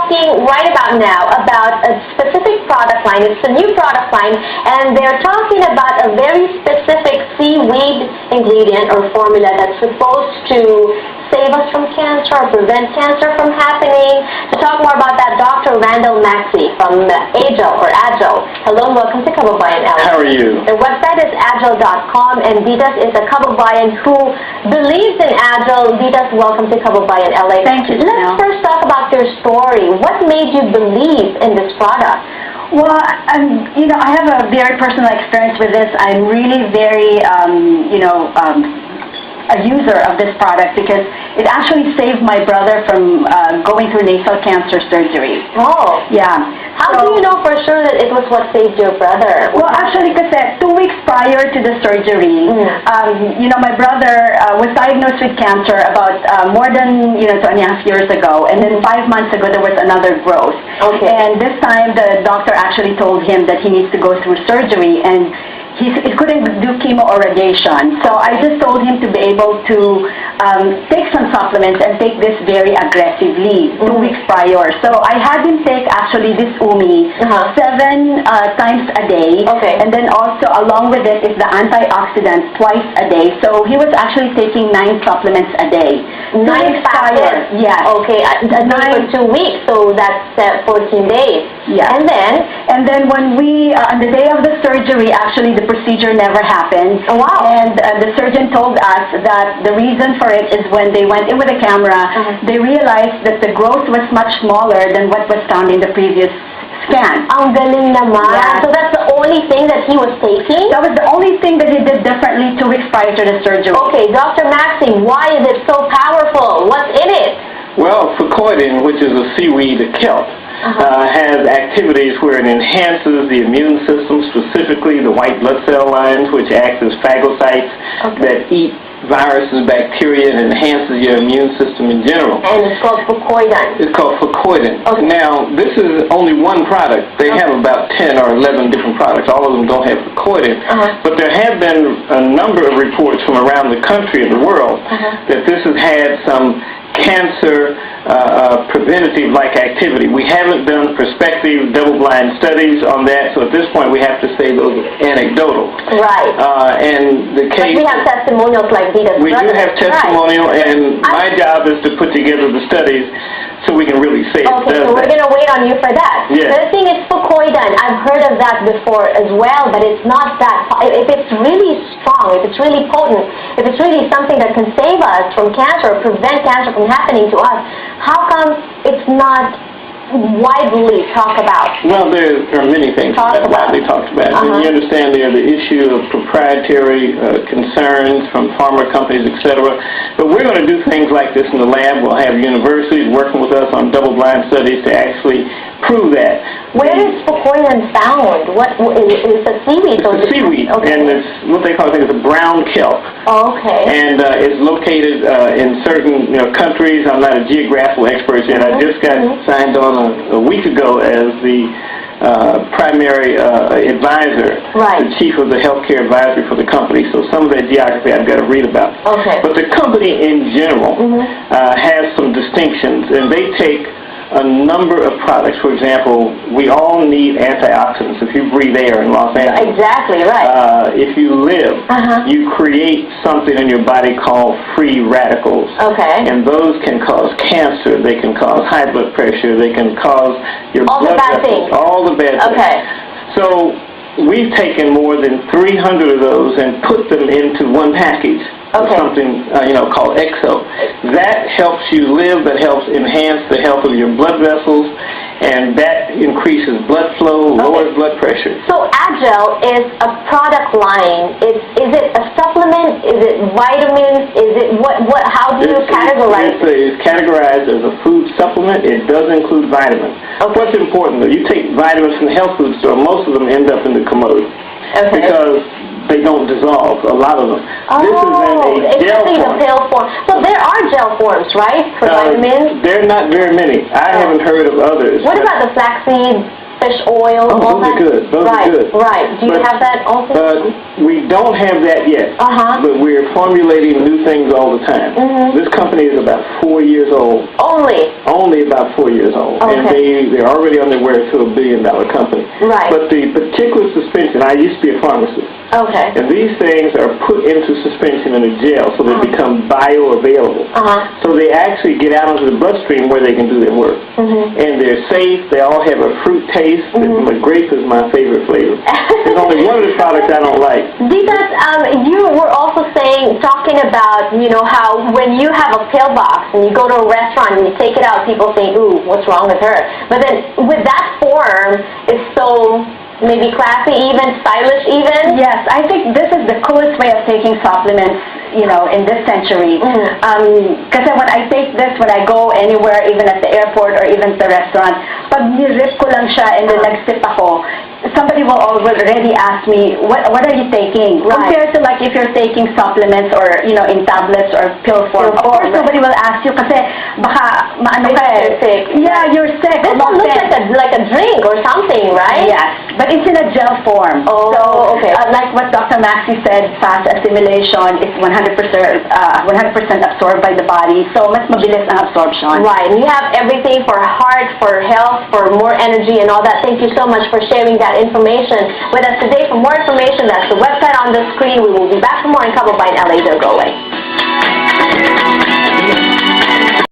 talking right about now about a specific product line. It's a new product line, and they're talking about a very specific seaweed ingredient or formula that's supposed to save us from cancer or prevent cancer from happening. To talk more about that, Dr. Randall Maxy from Agile. Hello and welcome to Kababayan LA. How are you? The website is agile.com, and Ditas is a Kababayan who believes in Agile. Ditas, welcome to Kababayan LA. Thank you. Let's first talk about your story. What made you believe in this product? Well, I have a very personal experience with this. I'm really very, a user of this product because it actually saved my brother from going through nasal cancer surgery. Oh. Yeah. How do you know for sure that it was what saved your brother? Well, actually, kasi 2 weeks prior to the surgery, my brother was diagnosed with cancer about more than 2.5 years ago, and then 5 months ago there was another growth. Okay. And this time the doctor actually told him that he needs to go through surgery, and he couldn't do chemo or radiation. So I just told him to be able to take some supplements and take this very aggressively 2 weeks prior. So I had him take actually this Umi 7 times a day. Okay. And then also along with it is the antioxidants twice a day. So he was actually taking 9 supplements a day. 9 prior? Yes. Okay, a day for 2 weeks, so that's 14 days. Yeah. And then when we, on the day of the surgery, actually the procedure never happened. Oh, wow. And the surgeon told us that the reason for it is when they went in with a camera, they realized that the growth was much smaller than what was found in the previous scan. Ang galing naman. Yeah. So that's the only thing that he was taking? That was the only thing that he did differently 2 weeks prior to the surgery. Okay, Dr. Maxy, why is it so powerful? What's in it? Well, fucoidin, which is a seaweed, a kelp, has activities where it enhances the immune system, specifically the white blood cell lines, which act as phagocytes that eat viruses, bacteria, and enhances your immune system in general. And it's called fucoidin. It's called fucoidin. Okay. Now, this is only one product. They have about 10 or 11 different products. All of them don't have fucoidin. But there have been a number of reports from around the country and the world that this has had some cancer preventative-like activity. We haven't done prospective double-blind studies on that, so at this point we have to say those are anecdotal. Right. And the case... But we have testimonials like Dita's We do brother. have testimonial, right. and my job is to put together the studies so we can really say it does so we're going to wait on you for that. Yes. The thing is fucoidin. I've heard of that before as well, but it's not that. If it's really strong, if it's really potent, if it's really something that can save us from cancer or prevent cancer from happening to us, how come it's not widely talked about? Well, there are many things that are widely talked about. And you understand there the issue of proprietary concerns from pharma companies, etc. But we're going to do things like this in the lab. We'll have universities working with us on double-blind studies to actually prove that. Where is fucoidin found? What is a seaweed? It's a seaweed, and it's what they call, I think, it's a brown kelp. Oh, okay. And it's located in certain countries. I'm not a geographical expert yet. I just got signed on a week ago as the primary advisor, the chief of the healthcare advisory for the company. So some of that geography I've got to read about. Okay. But the company in general has some distinctions, and they take a number of products. For example, we all need antioxidants. If you breathe air in Los Angeles, exactly right. If you live, you create something in your body called free radicals. Okay. And those can cause cancer. They can cause high blood pressure. They can cause your all blood the bad vessels, things. all the bad things. Okay. So we've taken more than 300 of those and put them into one package. Something called EXO. That helps you live. That helps enhance the health of your blood vessels, and that increases blood flow, lowers blood pressure. So Agile is a product line. Is it a supplement? Is it vitamins? Is it what? How do you categorize it? It's categorized as a food supplement. It does include vitamins. What's important though? You take vitamins from the health food store. Most of them end up in the commode because they don't dissolve, a lot of them. This is in a gel form. The pill form. So there are gel forms, right, for vitamins? There are not very many. I haven't heard of others. What about the flaxseed fish oil, Oh, all those that? are good. Those are good. Right. Do you But, have that also? We don't have that yet, but we're formulating new things all the time. This company is about 4 years old. Only about 4 years old. Okay. And they're already on their way to $1 billion company. Right. But the particular suspension, I used to be a pharmacist. Okay. And these things are put into suspension in a gel so they become bioavailable. So they actually get out into the bloodstream where they can do their work. And they're safe. They all have a fruit taste. The grape is my favorite flavor. There's only one of the products I don't like. Because you were also talking about, how when you have a pill box and you go to a restaurant and you take it out, people think, ooh, what's wrong with her? But then with that form, it's so maybe classy, even stylish, even. Yes, I think this is the coolest way of taking supplements, in this century. Kasi when I take this, when I go anywhere, even at the airport or even at the restaurant, pag nirip ko lang siya and then nag-sip ako, somebody will already ask me, what are you taking? Right. Compared to like if you're taking supplements or, in tablets or pill form. Of course, nobody will ask you kasi baka maano ka eh. You're sick. Yeah, you're sick. This one looks like a drink or something, right? Yes, but it's in a gel form. Oh, so, okay. Like what Dr. Maxy said, fast assimilation is 100% absorbed by the body. So, mas mabilis ang absorption. Right. And you have everything for heart, for health, for more energy and all that. Thank you so much for sharing that information with us today. For more information, that's the website on the screen. We will be back for more in Couple Bite LA. Don't go away.